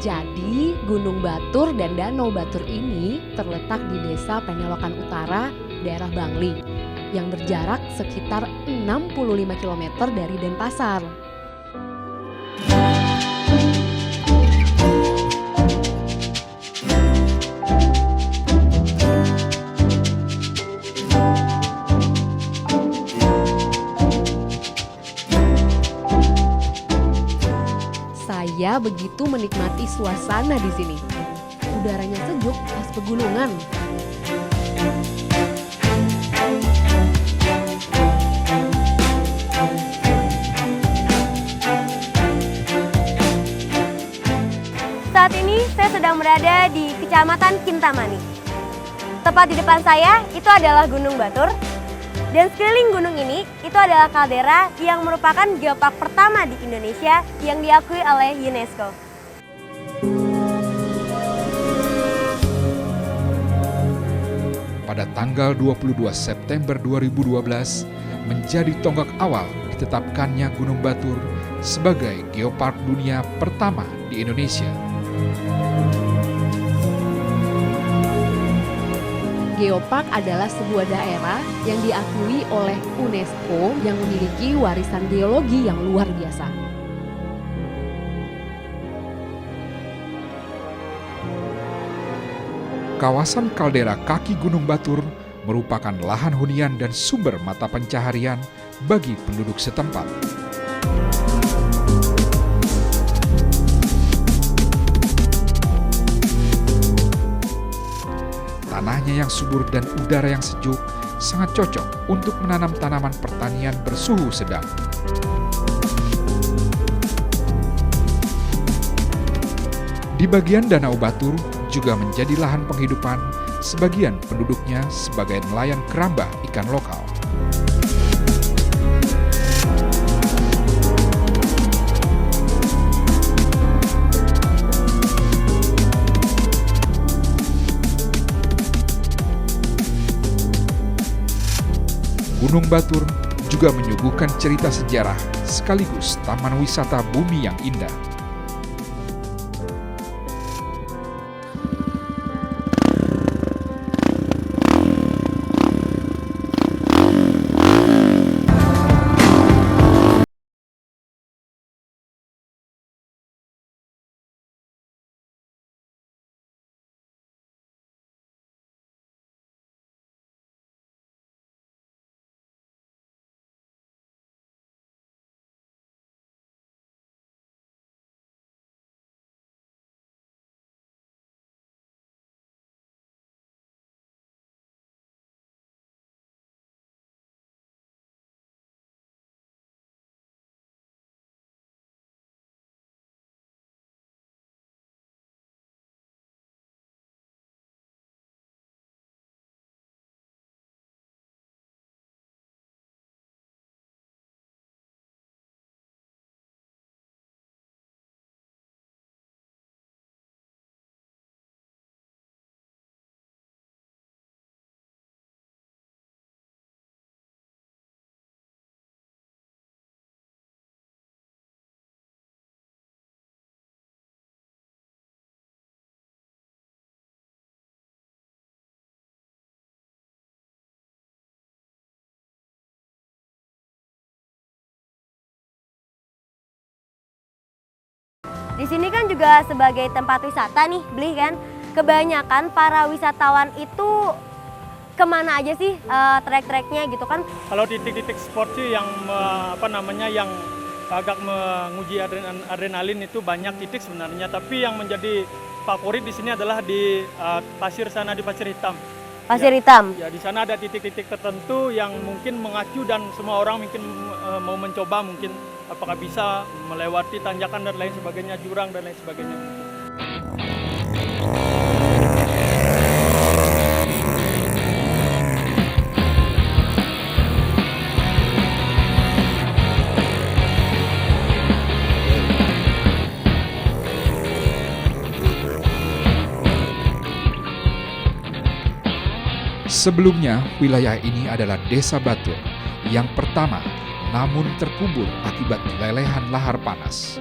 Jadi, Gunung Batur dan Danau Batur ini terletak di Desa Penelokan Utara, daerah Bangli, yang berjarak sekitar 65 km dari Denpasar. Saya begitu menikmati suasana di sini. Udaranya sejuk khas pegunungan. Saat ini saya sedang berada di Kecamatan Kintamani. Tepat di depan saya itu adalah Gunung Batur. Dan sekeliling gunung ini itu adalah kaldera yang merupakan geopark pertama di Indonesia yang diakui oleh UNESCO. Pada tanggal 22 September 2012 menjadi tonggak awal ditetapkannya Gunung Batur sebagai geopark dunia pertama di Indonesia. Geopark adalah sebuah daerah yang diakui oleh UNESCO yang memiliki warisan geologi yang luar biasa. Kawasan kaldera kaki Gunung Batur merupakan lahan hunian dan sumber mata pencaharian bagi penduduk setempat. Tanahnya yang subur dan udara yang sejuk sangat cocok untuk menanam tanaman pertanian bersuhu sedang. Di bagian Danau Batur juga menjadi lahan penghidupan sebagian penduduknya sebagai nelayan keramba ikan lokal. Gunung Batur juga menyuguhkan cerita sejarah sekaligus taman wisata bumi yang indah. Di sini kan juga sebagai tempat wisata nih, Bli kan. Kebanyakan para wisatawan itu kemana aja sih trek-treknya gitu kan? Kalau titik-titik sport sih yang yang agak menguji adrenalin itu banyak titik sebenarnya. Tapi yang menjadi favorit di sini adalah di pasir sana, di Pasir Hitam. Pasir Hitam? Ya, di sana ada titik-titik tertentu yang mungkin mengacu dan semua orang mungkin mau mencoba mungkin apakah bisa melewati tanjakan dan lain sebagainya, jurang dan lain sebagainya. Sebelumnya, wilayah ini adalah Desa Batur yang pertama, namun terkubur akibat lelehan lahar panas.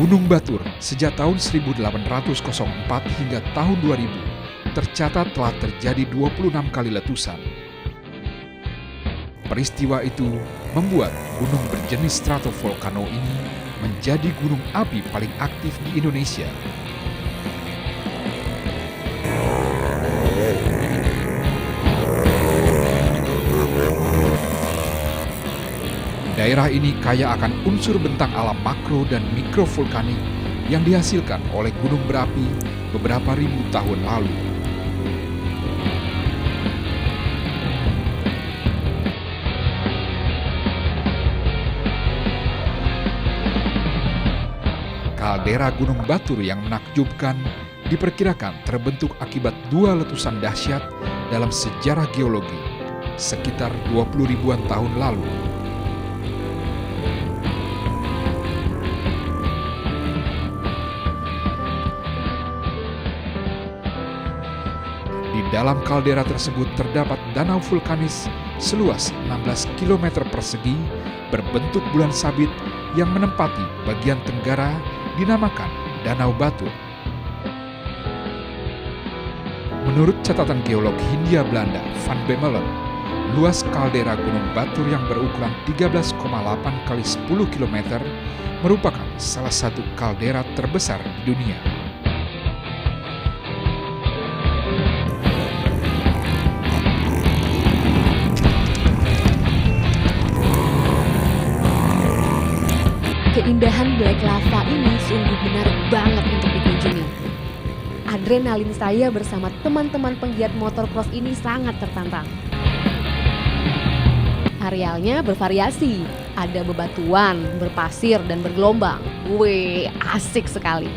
Gunung Batur sejak tahun 1804 hingga tahun 2000 tercatat telah terjadi 26 kali letusan. Peristiwa itu membuat gunung berjenis stratovolcano ini menjadi gunung api paling aktif di Indonesia. Daerah ini kaya akan unsur bentang alam makro dan mikrovulkanik yang dihasilkan oleh gunung berapi beberapa ribu tahun lalu. Kaldera Gunung Batur yang menakjubkan diperkirakan terbentuk akibat dua letusan dahsyat dalam sejarah geologi sekitar 20 ribuan tahun lalu. Di dalam kaldera tersebut terdapat danau vulkanis seluas 16 km persegi berbentuk bulan sabit yang menempati bagian tenggara dinamakan Danau Batur. Menurut catatan geolog Hindia Belanda Van Bemmelen, luas kaldera Gunung Batur yang berukuran 13,8 kali 10 km merupakan salah satu kaldera terbesar di dunia. Keindahan Black Lava ini sungguh menarik banget untuk dikunjungi. Adrenalin saya bersama teman-teman penggiat motocross ini sangat tertantang. Arealnya bervariasi, ada bebatuan, berpasir, dan bergelombang. Wih, asik sekali.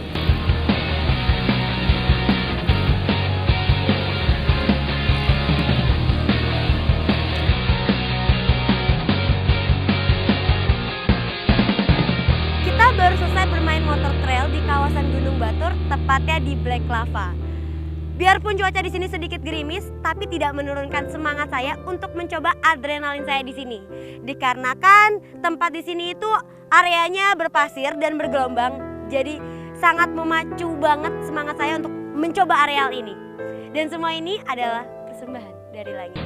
Baru selesai bermain motor trail di kawasan Gunung Batur, tepatnya di Black Lava. Biarpun cuaca di sini sedikit gerimis, tapi tidak menurunkan semangat saya untuk mencoba adrenalin saya di sini. Dikarenakan tempat di sini itu areanya berpasir dan bergelombang, jadi sangat memacu banget semangat saya untuk mencoba areal ini. Dan semua ini adalah persembahan dari langit.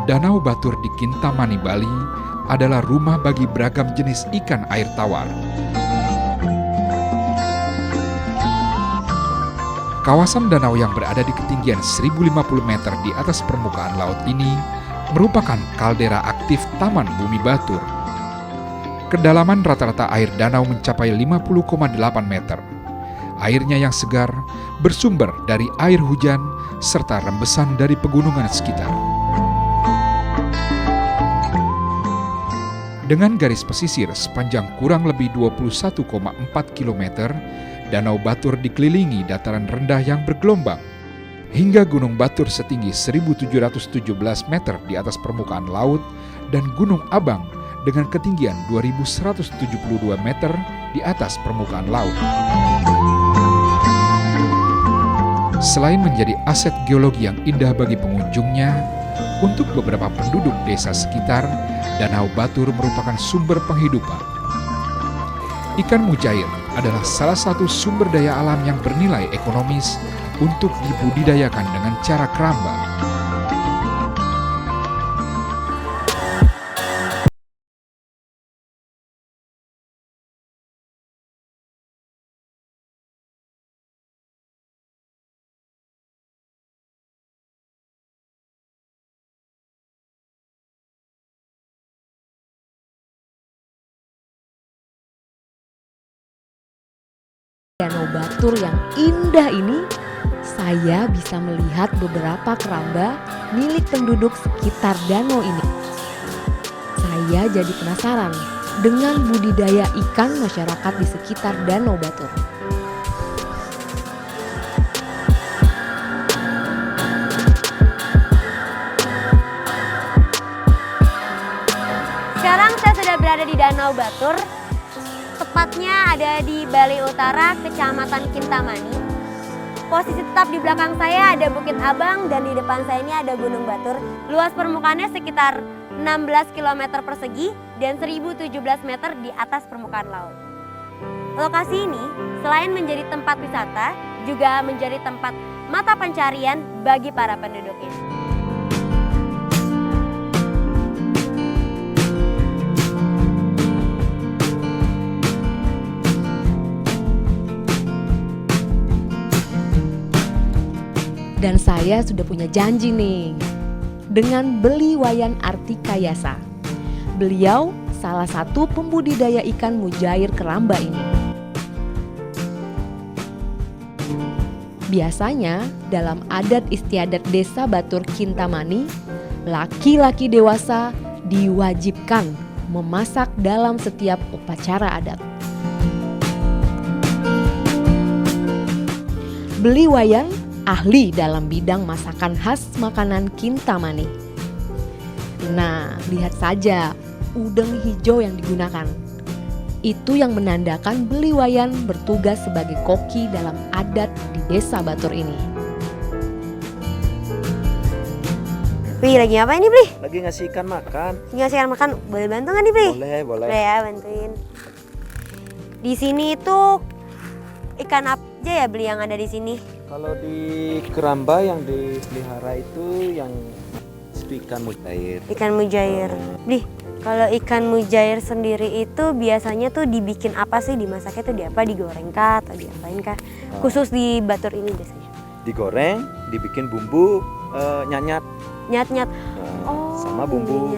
Danau Batur di Kintamani, Bali adalah rumah bagi beragam jenis ikan air tawar. Kawasan danau yang berada di ketinggian 1050 meter di atas permukaan laut ini merupakan kaldera aktif Taman Bumi Batur. Kedalaman rata-rata air danau mencapai 50,8 meter. Airnya yang segar bersumber dari air hujan serta rembesan dari pegunungan sekitar. Dengan garis pesisir sepanjang kurang lebih 21,4 km, Danau Batur dikelilingi dataran rendah yang bergelombang. Hingga Gunung Batur setinggi 1.717 meter di atas permukaan laut dan Gunung Abang dengan ketinggian 2.172 meter di atas permukaan laut. Selain menjadi aset geologi yang indah bagi pengunjungnya, untuk beberapa penduduk desa sekitar, Danau Batur merupakan sumber penghidupan. Ikan mujair adalah salah satu sumber daya alam yang bernilai ekonomis untuk dibudidayakan dengan cara keramba. Danau Batur yang indah ini, saya bisa melihat beberapa keramba milik penduduk sekitar danau ini. Saya jadi penasaran dengan budidaya ikan masyarakat di sekitar Danau Batur. Sekarang saya sudah berada di Danau Batur, tepatnya ada di Balai Utara, Kecamatan Kintamani. Posisi tetap di belakang saya ada Bukit Abang dan di depan saya ini ada Gunung Batur. Luas permukaannya sekitar 16 km persegi dan 1017 meter di atas permukaan laut. Lokasi ini selain menjadi tempat wisata, juga menjadi tempat mata pencarian bagi para penduduknya. Dan saya sudah punya janji nih dengan Beli Wayan Artikayasa. Beliau salah satu pembudidaya ikan mujair keramba ini. Biasanya dalam adat istiadat Desa Batur Kintamani, laki-laki dewasa diwajibkan memasak dalam setiap upacara adat. Beli Wayan ahli dalam bidang masakan khas makanan Kintamani. Nah, lihat saja udang hijau yang digunakan. Itu yang menandakan Beli Wayan bertugas sebagai koki dalam adat di Desa Batur ini. Bli, lagi apa ini, Bli? Lagi ngasih ikan makan. Ngasih ikan makan, boleh bantu nggak nih, Bli? Boleh. Boleh ya, bantuin. Di sini itu ikan apa aja ya, Bli, yang ada di sini? Kalau di keramba yang dipelihara itu yang ikan mujair. Ikan mujair. Bli, kalau ikan mujair sendiri itu biasanya tuh dibikin apa sih? Dimasaknya tuh di apa? Digoreng kah atau diapain kah? Khusus di Batur ini biasanya. Digoreng, dibikin bumbu nyanyat. Nyat-nyat. Oh, sama bumbu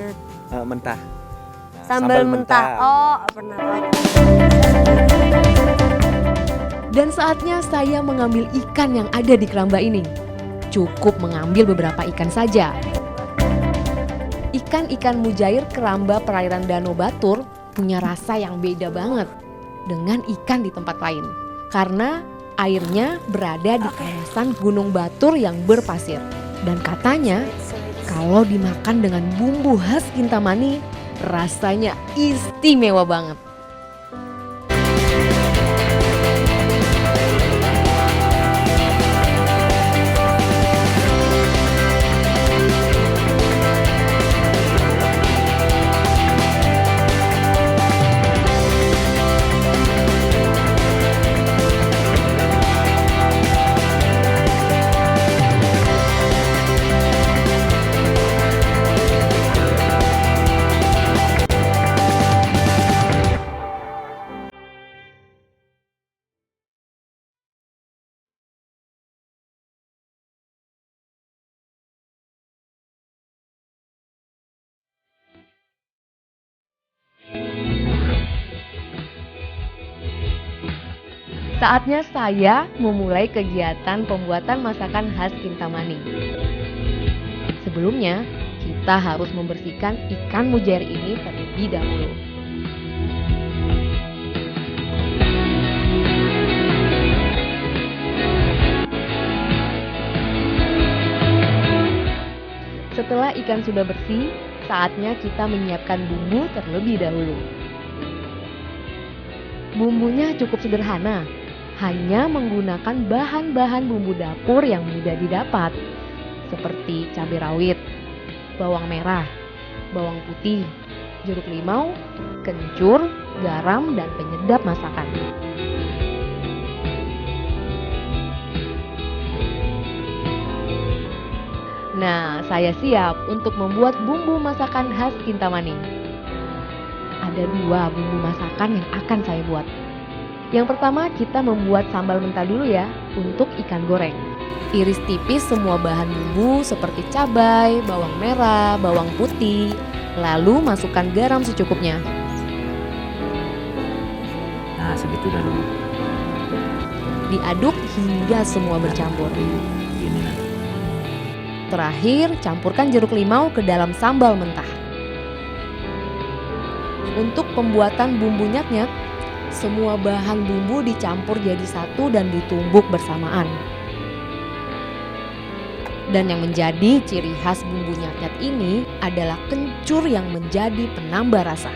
mentah. Nah, Sambal mentah. Oh, pernah tahu. Dan saatnya saya mengambil ikan yang ada di keramba ini. Cukup mengambil beberapa ikan saja. Ikan-ikan mujair keramba perairan Danau Batur punya rasa yang beda banget dengan ikan di tempat lain. Karena airnya berada di kawasan Gunung Batur yang berpasir. Dan katanya kalau dimakan dengan bumbu khas Kintamani, rasanya istimewa banget. Saatnya saya memulai kegiatan pembuatan masakan khas Kintamani. Sebelumnya, kita harus membersihkan ikan mujair ini terlebih dahulu. Setelah ikan sudah bersih, saatnya kita menyiapkan bumbu terlebih dahulu. Bumbunya cukup sederhana, hanya menggunakan bahan-bahan bumbu dapur yang mudah didapat, seperti cabai rawit, bawang merah, bawang putih, jeruk limau, kencur, garam, dan penyedap masakan. Nah, saya siap untuk membuat bumbu masakan khas Kintamani. Ada 2 bumbu masakan yang akan saya buat. Yang pertama, kita membuat sambal mentah dulu ya untuk ikan goreng. Iris tipis semua bahan bumbu seperti cabai, bawang merah, bawang putih, lalu masukkan garam secukupnya. Nah, segitu dah dulu. Diaduk hingga semua bercampur. Terakhir, campurkan jeruk limau ke dalam sambal mentah. Untuk pembuatan bumbu nyat-nyat, semua bahan bumbu dicampur jadi satu dan ditumbuk bersamaan. Dan yang menjadi ciri khas bumbu nyat-nyat ini adalah kencur yang menjadi penambah rasa.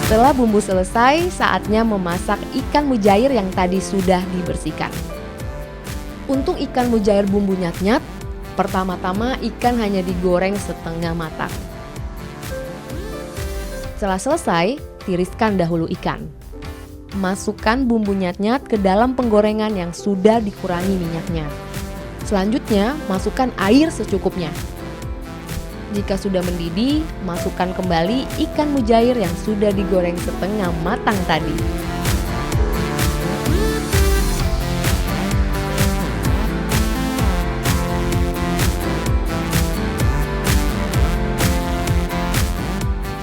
Setelah bumbu selesai, saatnya memasak ikan mujair yang tadi sudah dibersihkan. Untuk ikan mujair bumbu nyat-nyat, pertama-tama ikan hanya digoreng setengah matang. Setelah selesai, tiriskan dahulu ikan. Masukkan bumbu nyat-nyat ke dalam penggorengan yang sudah dikurangi minyaknya. Selanjutnya, masukkan air secukupnya. Jika sudah mendidih, masukkan kembali ikan mujair yang sudah digoreng setengah matang tadi.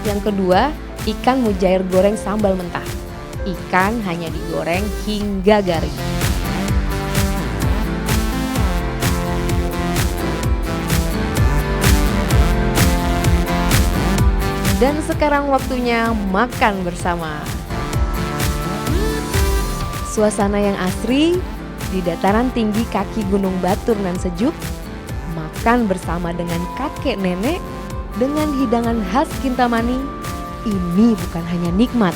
Yang kedua, ikan mujair goreng sambal mentah. Ikan hanya digoreng hingga garing. Dan sekarang waktunya makan bersama. Suasana yang asri di dataran tinggi kaki Gunung Batur nan sejuk, makan bersama dengan kakek nenek dengan hidangan khas Kintamani, ini bukan hanya nikmat,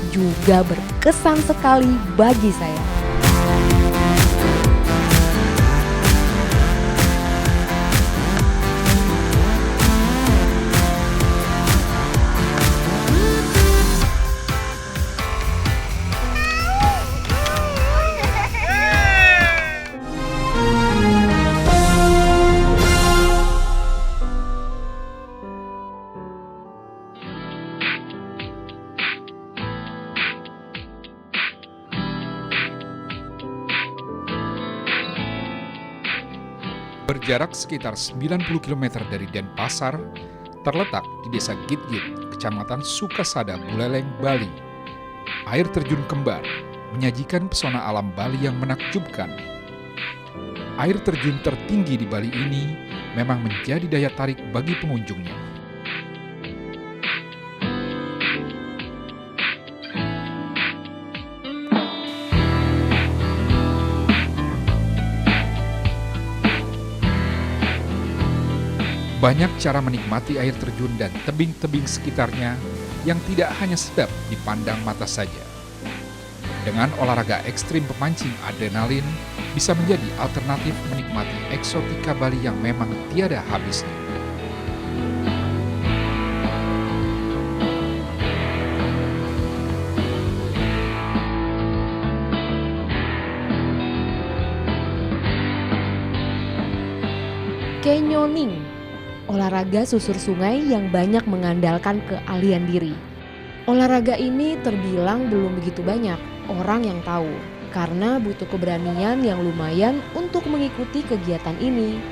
juga berkesan sekali bagi saya. Berjarak sekitar 90 km dari Denpasar, terletak di Desa Gitgit, Kecamatan Sukasada, Buleleng, Bali. Air terjun kembar menyajikan pesona alam Bali yang menakjubkan. Air terjun tertinggi di Bali ini memang menjadi daya tarik bagi pengunjungnya. Banyak cara menikmati air terjun dan tebing-tebing sekitarnya yang tidak hanya sedap dipandang mata saja. Dengan olahraga ekstrim pemancing adrenalin bisa menjadi alternatif menikmati eksotika Bali yang memang tiada habisnya. Canyoning, olahraga susur sungai yang banyak mengandalkan keahlian diri. Olahraga ini terbilang belum begitu banyak orang yang tahu, karena butuh keberanian yang lumayan untuk mengikuti kegiatan ini.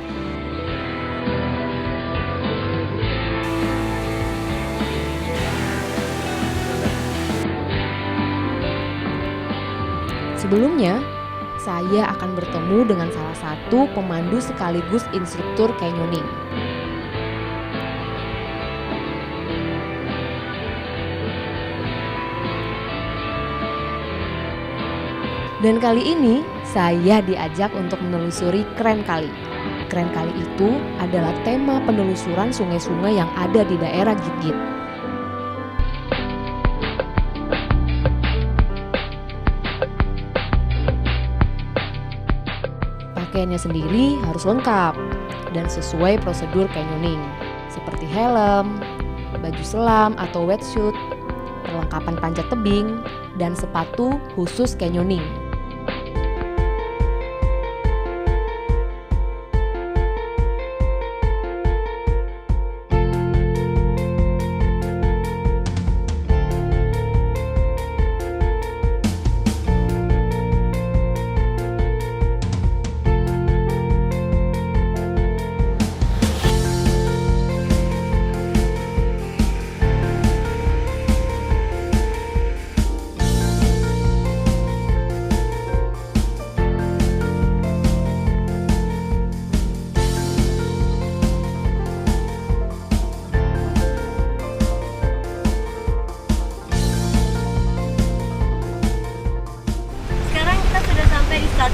Sebelumnya, saya akan bertemu dengan salah satu pemandu sekaligus instruktur canyoning. Dan kali ini saya diajak untuk menelusuri Kren Kali. Kren Kali itu adalah tema penelusuran sungai-sungai yang ada di daerah Gitgit. Pakaiannya sendiri harus lengkap dan sesuai prosedur canyoning, seperti helm, baju selam atau wetsuit, perlengkapan panjat tebing, dan sepatu khusus canyoning.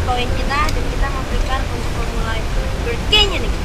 poin kita dan kita mau prepare untuk memulai bird canyoning.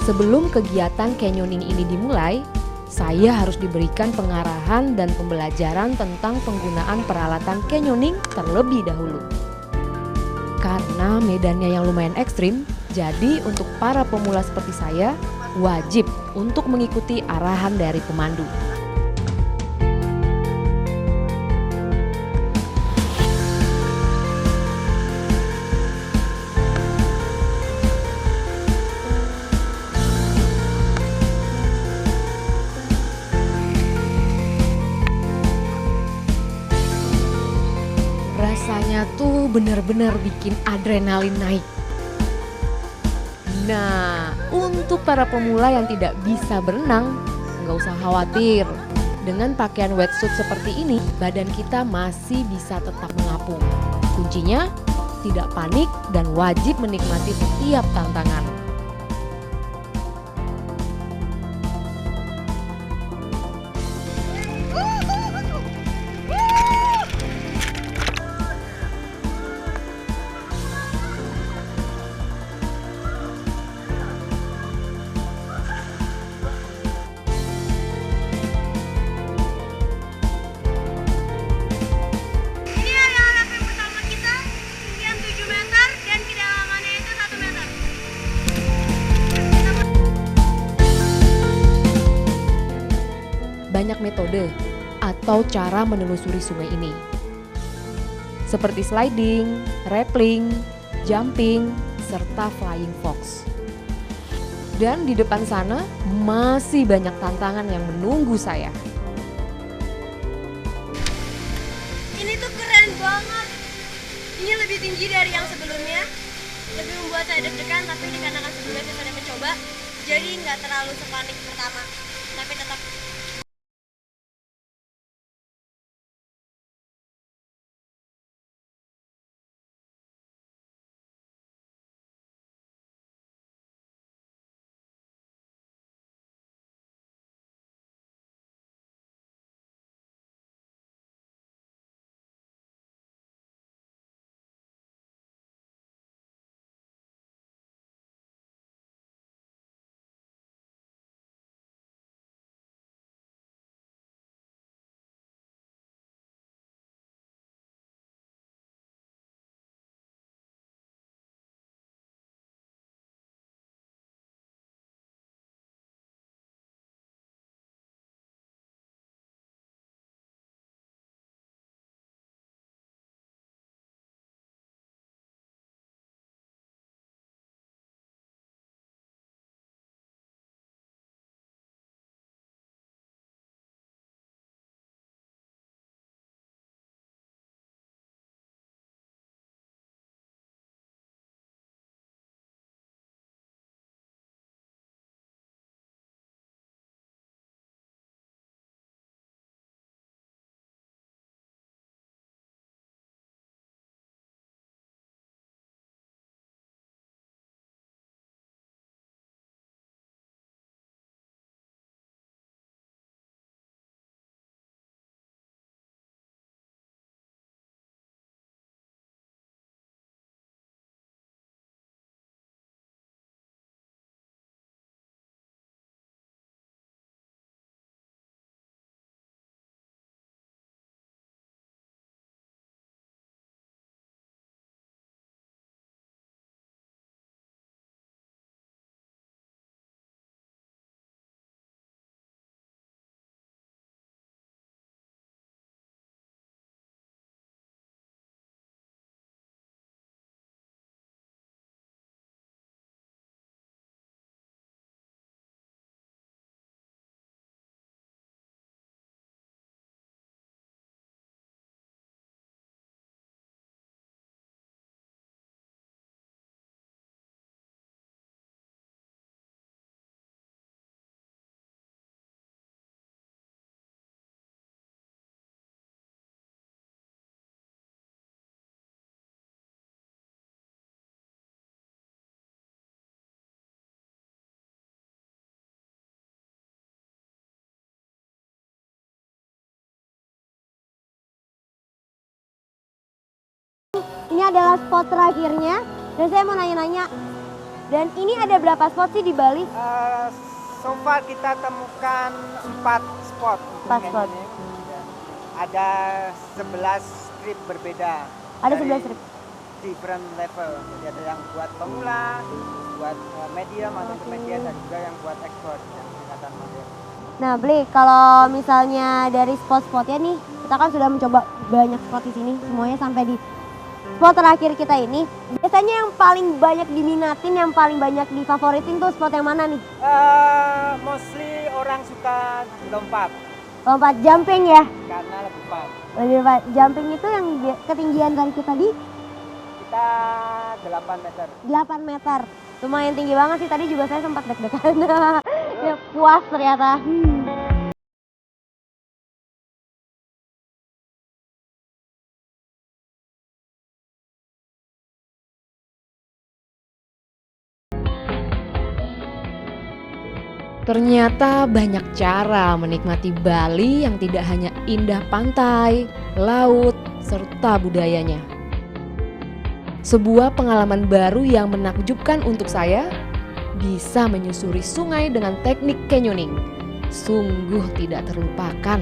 Sebelum kegiatan canyoning ini dimulai, saya harus diberikan pengarahan dan pembelajaran tentang penggunaan peralatan canyoning terlebih dahulu. Karena medannya yang lumayan ekstrim, jadi untuk para pemula seperti saya, wajib untuk mengikuti arahan dari pemandu. Rasanya tuh benar-benar bikin adrenalin naik. Nah, untuk para pemula yang tidak bisa berenang, nggak usah khawatir. Dengan pakaian wetsuit seperti ini, badan kita masih bisa tetap mengapung. Kuncinya, tidak panik dan wajib menikmati setiap tantangan. Banyak metode atau cara menelusuri sungai ini, seperti sliding, rappelling, jumping, serta flying fox. Dan di depan sana masih banyak tantangan yang menunggu saya. Ini tuh keren banget. Ini lebih tinggi dari yang sebelumnya. Lebih membuat saya deg-degan, tapi dikarenakan sebelumnya saya sudah mencoba, jadi nggak terlalu sepanik pertama. Tapi tetap ini adalah spot terakhirnya dan saya mau nanya-nanya. Dan ini ada berapa spot sih di Bali? So far kita temukan 4 spot. untuk 4 spot. canyoning. Ada 11 strip berbeda. Ada dari 11 strip. Different level. Jadi ada yang buat pemula, buat medium atau intermediate, dan juga yang buat expert yang tingkatan modern. Nah, Bli, kalau misalnya dari spot-spotnya nih, kita kan sudah mencoba banyak spot di sini, semuanya sampai di spot terakhir kita ini. Biasanya yang paling banyak diminatin, yang paling banyak difavoritin tuh spot yang mana nih? Mostly orang suka lompat Lompat jumping ya? karena lebih fun. Lebih jumping itu yang ketinggian dari kita di Kita 8 meter. 8 meter. Lumayan tinggi banget sih, tadi juga saya sempat deg-degan. Ya, puas ternyata. Ternyata banyak cara menikmati Bali yang tidak hanya indah pantai, laut, serta budayanya. Sebuah pengalaman baru yang menakjubkan untuk saya, bisa menyusuri sungai dengan teknik canyoning. Sungguh tidak terlupakan.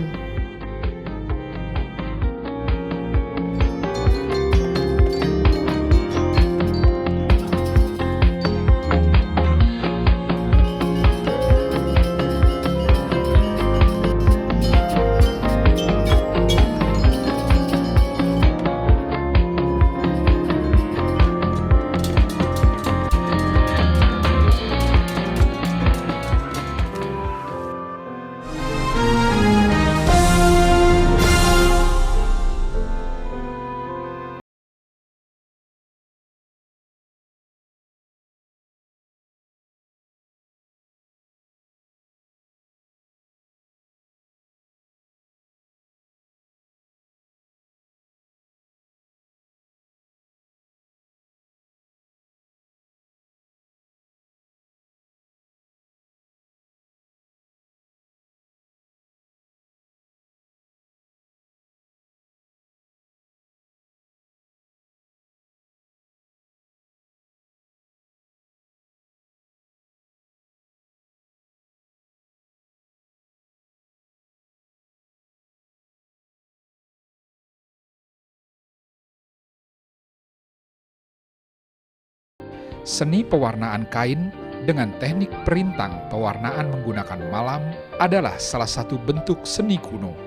Seni pewarnaan kain dengan teknik perintang pewarnaan menggunakan malam adalah salah satu bentuk seni kuno.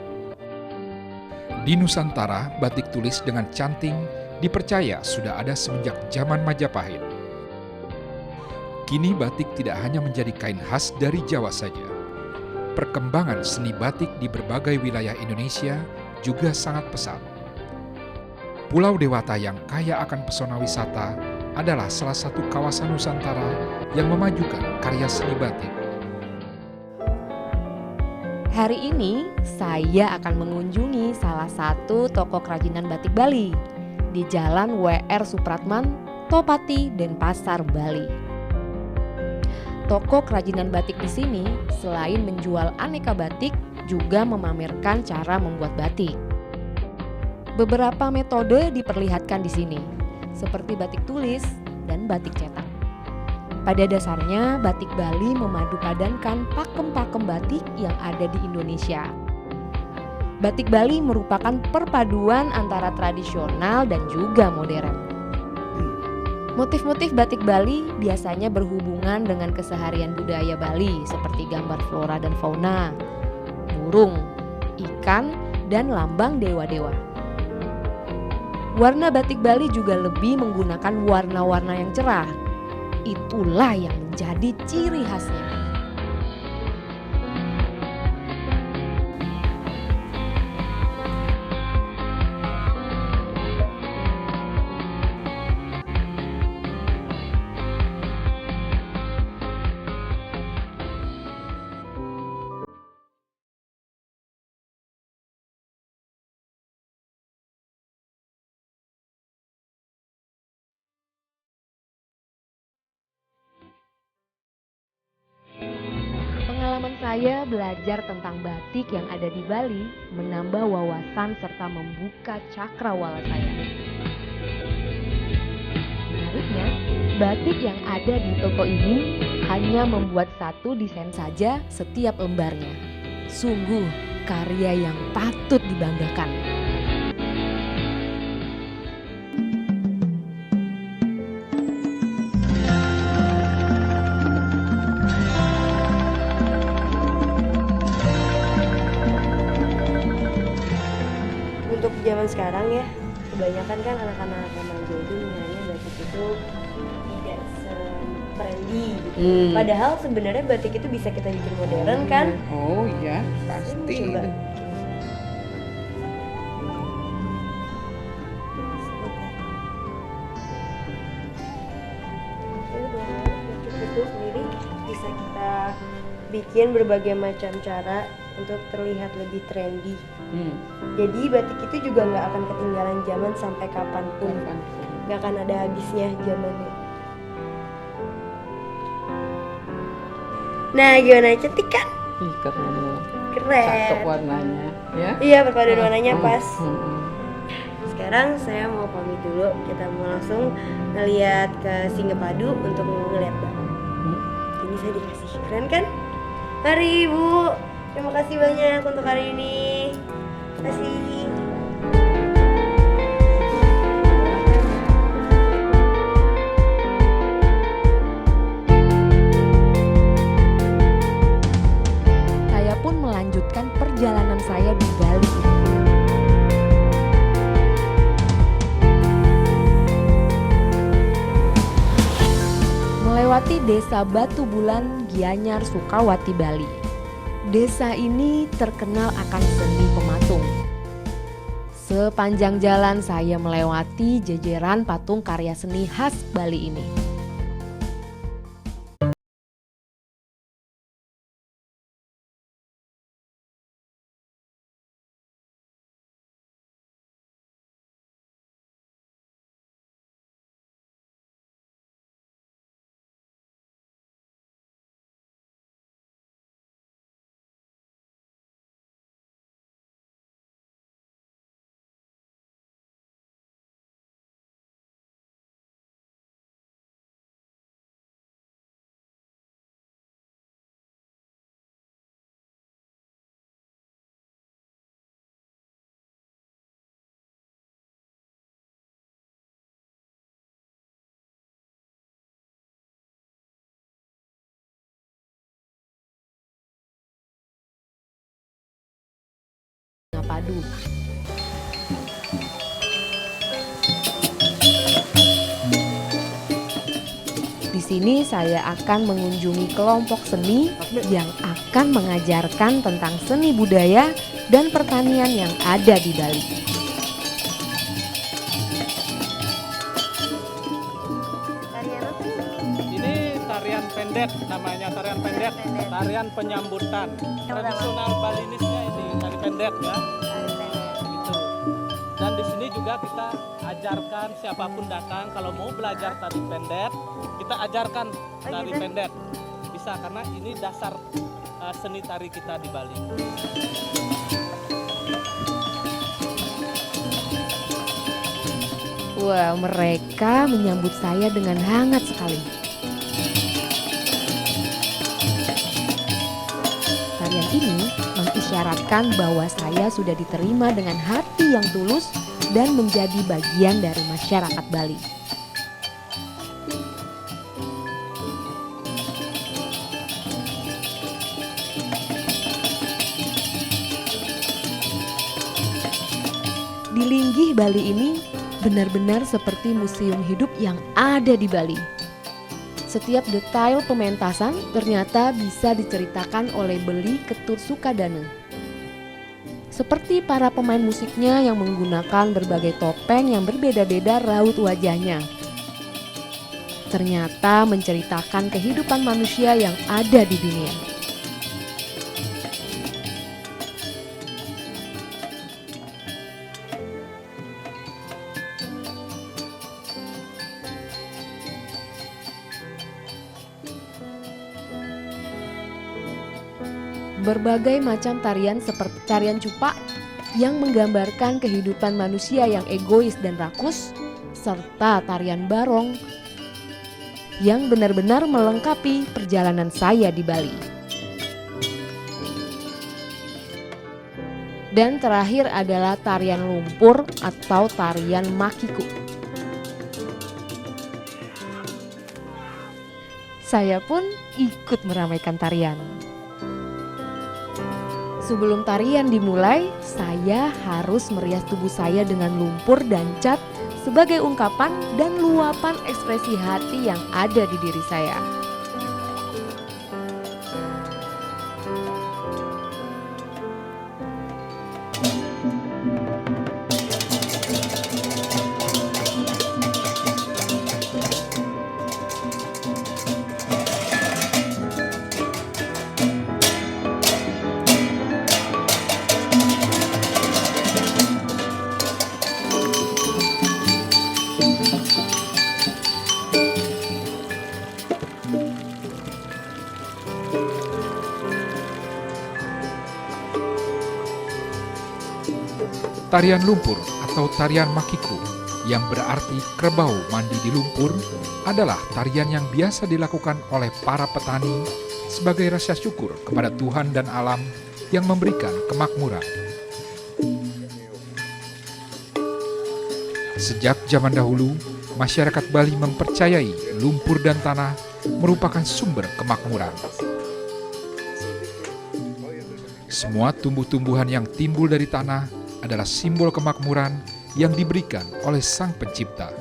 Di Nusantara, batik tulis dengan canting dipercaya sudah ada semenjak zaman Majapahit. Kini batik tidak hanya menjadi kain khas dari Jawa saja. Perkembangan seni batik di berbagai wilayah Indonesia juga sangat pesat. Pulau Dewata yang kaya akan pesona wisata adalah salah satu kawasan Nusantara yang memajukan karya seni batik. Hari ini saya akan mengunjungi salah satu toko kerajinan batik Bali di Jalan W.R. Supratman, Topati, Denpasar, Bali. Toko kerajinan batik di sini selain menjual aneka batik juga memamerkan cara membuat batik. Beberapa metode diperlihatkan di sini, seperti batik tulis dan batik cetak. Pada dasarnya, batik Bali memadupadankan pakem-pakem batik yang ada di Indonesia. Batik Bali merupakan perpaduan antara tradisional dan juga modern. Motif-motif batik Bali biasanya berhubungan dengan keseharian budaya Bali seperti gambar flora dan fauna, burung, ikan, dan lambang dewa-dewa. Warna batik Bali juga lebih menggunakan warna-warna yang cerah. Itulah yang menjadi ciri khasnya. Pengalaman saya belajar tentang batik yang ada di Bali menambah wawasan serta membuka cakrawala saya. Uniknya, batik yang ada di toko ini hanya membuat satu desain saja setiap lembarnya. Sungguh karya yang patut dibanggakan. Untuk zaman sekarang ya, kebanyakan kan anak-anak remaja itu mengiranya batik itu tidak se-trendy gitu. Padahal sebenarnya batik itu bisa kita bikin modern kan? Oh iya, pasti. Coba. Batik itu sendiri bisa kita bikin berbagai macam cara untuk terlihat lebih trendy. Jadi batik itu juga nggak akan ketinggalan zaman sampai kapanpun. Nggak akan ada habisnya zamannya. Nah, gimana, cantik kan? Ih, keren. Keren. Cakep warnanya, ya. Iya, perpaduan warnanya pas. Sekarang saya mau pamit dulu. Kita mau langsung ngeliat ke Singgapadu untuk ngeliat barang. Ini saya dikasih, keren kan? Mari Ibu. Terima kasih banyak untuk hari ini. Terima kasih. Saya pun melanjutkan perjalanan saya di Bali. Melewati desa Batu Bulan, Gianyar, Sukawati, Bali. Desa ini terkenal akan seni pematung. Sepanjang jalan saya melewati jejeran patung karya seni khas Bali ini. Padu. Di sini saya akan mengunjungi kelompok seni yang akan mengajarkan tentang seni budaya dan pertanian yang ada di Bali. Tarian apa ini? Ini tarian pendet, namanya tarian pendet, tarian penyambutan. Tradisional Balinisnya ini tari pendet ya. Gitu. Dan di sini juga kita ajarkan siapapun datang kalau mau belajar tari pendet, kita ajarkan tari gitu? pendet. Bisa karena ini dasar seni tari kita di Bali. Wah, mereka menyambut saya dengan hangat sekali. Tarian ini mengisyaratkan bahwa saya sudah diterima dengan hati yang tulus dan menjadi bagian dari masyarakat Bali. Di Linggih, Bali ini benar-benar seperti museum hidup yang ada di Bali. Setiap detail pementasan ternyata bisa diceritakan oleh Beli Ketut Sukadana. Seperti para pemain musiknya yang menggunakan berbagai topeng yang berbeda-beda raut wajahnya. Ternyata menceritakan kehidupan manusia yang ada di dunia. Berbagai macam tarian seperti tarian cupak yang menggambarkan kehidupan manusia yang egois dan rakus, serta tarian barong yang benar-benar melengkapi perjalanan saya di Bali. Dan terakhir adalah tarian lumpur atau tarian makiku. Saya pun ikut meramaikan tarian. Sebelum tarian dimulai, saya harus merias tubuh saya dengan lumpur dan cat sebagai ungkapan dan luapan ekspresi hati yang ada di diri saya. Tarian lumpur atau tarian makiku yang berarti kerbau mandi di lumpur adalah tarian yang biasa dilakukan oleh para petani sebagai rasa syukur kepada Tuhan dan alam yang memberikan kemakmuran. Sejak zaman dahulu, masyarakat Bali mempercayai lumpur dan tanah merupakan sumber kemakmuran. Semua tumbuh-tumbuhan yang timbul dari tanah adalah simbol kemakmuran yang diberikan oleh Sang Pencipta.